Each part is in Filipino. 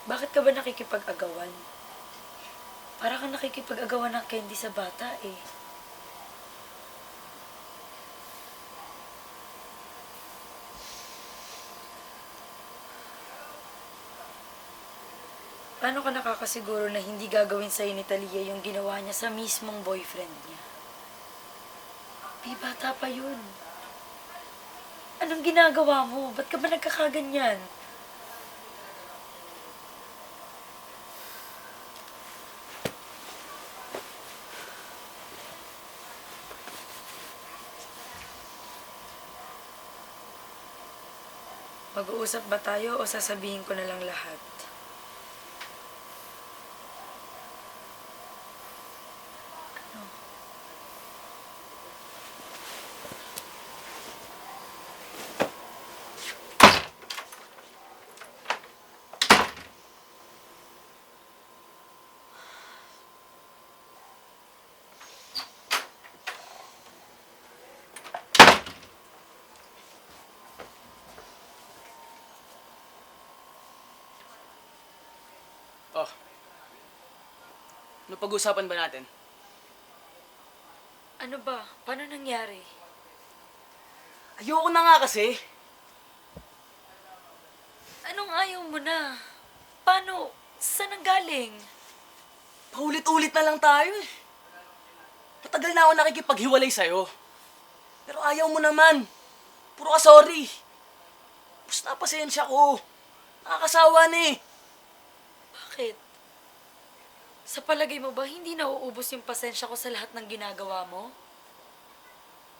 Bakit ka ba nakikipag-agawan? Para kang nakikipag-agawan ng candy sa bata eh. Paano ka nakakasiguro na hindi gagawin sa'yo ni Talia yung ginawa niya sa mismong boyfriend niya? Bata pa yun. Anong ginagawa mo? Ba't ka ba nagkakaganyan? Mag-uusap ba tayo o sasabihin ko na lang lahat? Oh, ano pag-usapan ba natin? Ano ba? Paano nangyari? Ayoko na nga kasi. Anong ayaw mo na? Paano? Saan ang galing? Paulit-ulit na lang tayo eh. Matagal na ako nakikipaghiwalay sa'yo. Pero ayaw mo naman. Puro ka sorry. Tapos na pasensya ko. Nakakasawa na eh. Bakit? Sa palagay mo ba, hindi nauubos yung pasensya ko sa lahat ng ginagawa mo?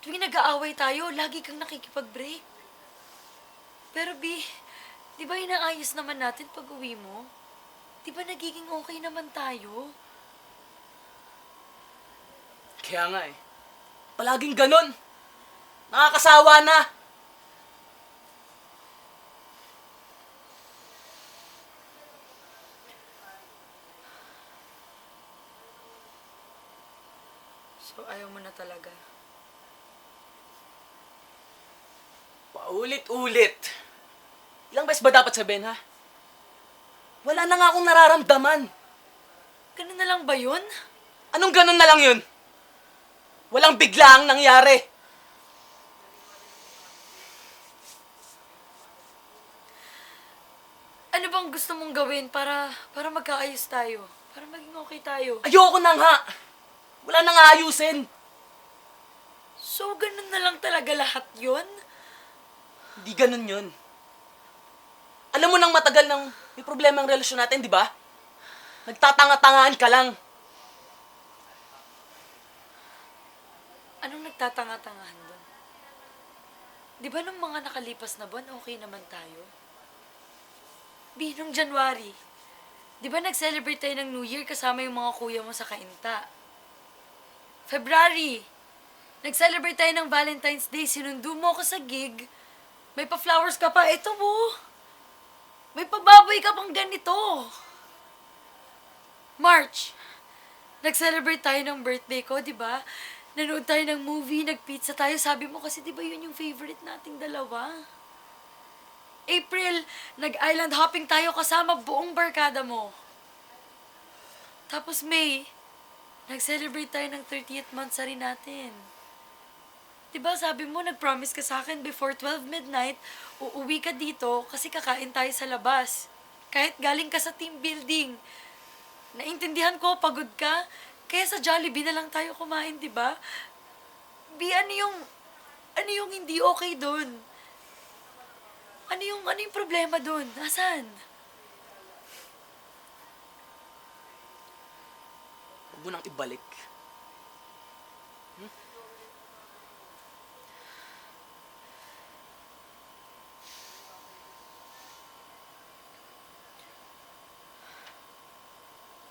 Tuwing nag-aaway tayo, lagi kang nakikipag-break. Pero di ba inaayos naman natin pag uwi mo? Di ba nagiging okay naman tayo? Kaya nga eh. Palaging ganon. Nakakasawa na. So, ayaw mo na talaga. Paulit-ulit. Ilang beses ba dapat sabihin ha? Wala na nga akong nararamdaman. Ganun na lang ba yun? Anong ganon na lang yun? Walang biglaang nangyari. Ano bang gusto mong gawin para magkaayos tayo? Para maging okay tayo? Ayoko na nga. Wala nang aayusin. So, ganun na lang talaga lahat yun? Hindi ganun yun. Alam mo nang matagal nang may problema ang relasyon natin, di ba? Nagtatanga-tangaan ka lang. Anong nagtatanga-tangahan doon? Di ba nung mga nakalipas na buwan, okay naman tayo? Nung January, di ba nag-celebrate tayo ng New Year kasama yung mga kuya mo sa Kainta? February, nag-celebrate tayo ng Valentine's Day, sinundo mo ako sa gig, may pa-flowers ka pa, eto mo. May pababoy ka pang ganito. March, nag-celebrate tayo ng birthday ko, di ba? Nanood tayo ng movie, nag-pizza tayo. Sabi mo kasi, di ba yun yung favorite nating dalawa? April, nag-island hopping tayo kasama buong barkada mo. Tapos May, nag-celebrate tayo ng 30th monthsary natin. Diba sabi mo, nag-promise ka sa akin before 12 midnight, uuwi ka dito kasi kakain tayo sa labas. Kahit galing ka sa team building. Naintindihan ko, pagod ka. Kaya sa Jollibee na lang tayo kumain, diba? Ano yung hindi okay doon? Ano yung problema doon? Nasaan? Huwag mo nang ibalik.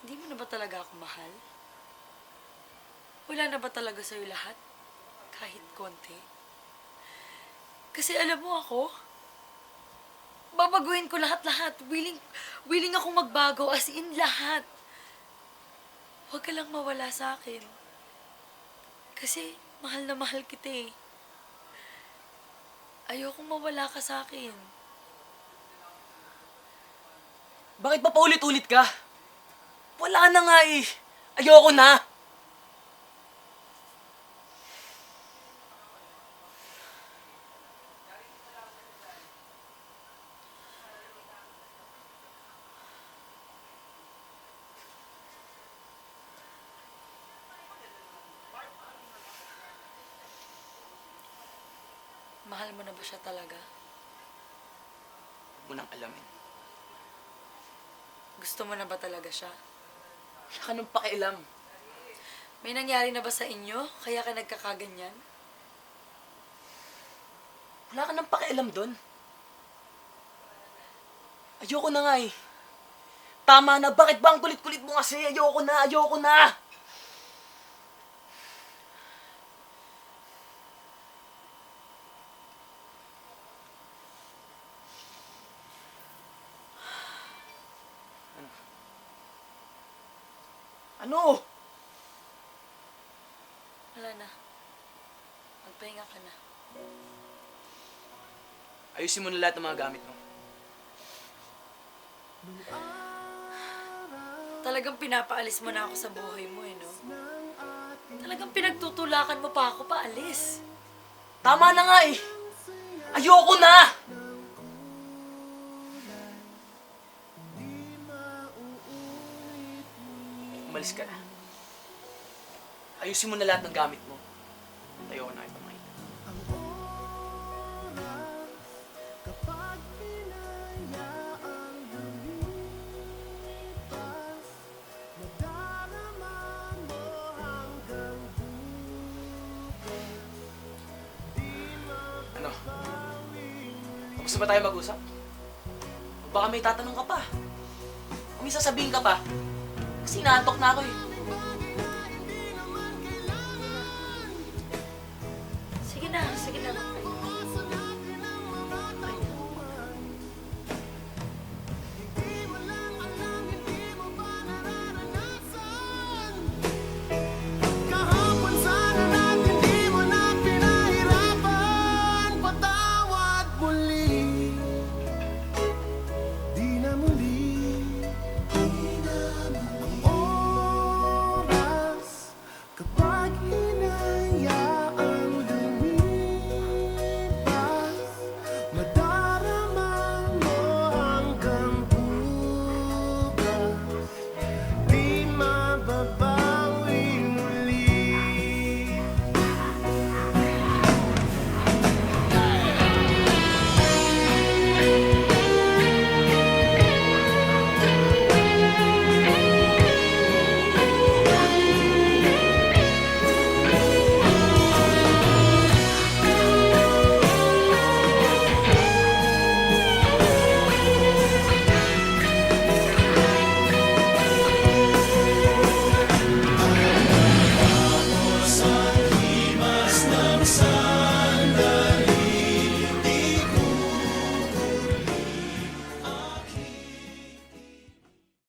Hindi mo na ba talaga ako mahal? Wala na ba talaga sa'yo lahat? Kahit konti? Kasi alam mo ako, babaguhin ko lahat-lahat. Willing akong magbago, as in lahat. Huwag ka lang mawala sa akin. Kasi mahal na mahal kita eh. Ayokong mawala ka sa akin. Bakit pa paulit-ulit ka? Wala na nga eh. Ayoko na. Mahal mo na ba siya talaga? Huwag mo nang alamin. Gusto mo na ba talaga siya? Wala ka nang pakialam. May nangyari na ba sa inyo? Kaya ka nagkakaganyan? Wala ka nang pakialam doon. Ayoko na nga eh. Tama na, bakit ba ang kulit-kulit mo kasi? Ayoko na, ayoko na! Ano? Wala na. Magpahinga ka na. Ayusin mo na lahat ng mga gamit mo. Talagang pinapaalis mo na ako sa buhay mo, no? Talagang pinagtutulakan mo pa ako paalis. Tama na nga eh! Ayoko na! Umalis ka na. Ayusin mo na lahat ng gamit mo. Ayoko na ito makita. Ano? Tapos na ba tayo mag-usap? O baka may tatanong ka pa. O may sasabihin ka pa. Kasi inaantok na ako eh. Sige na, sige na.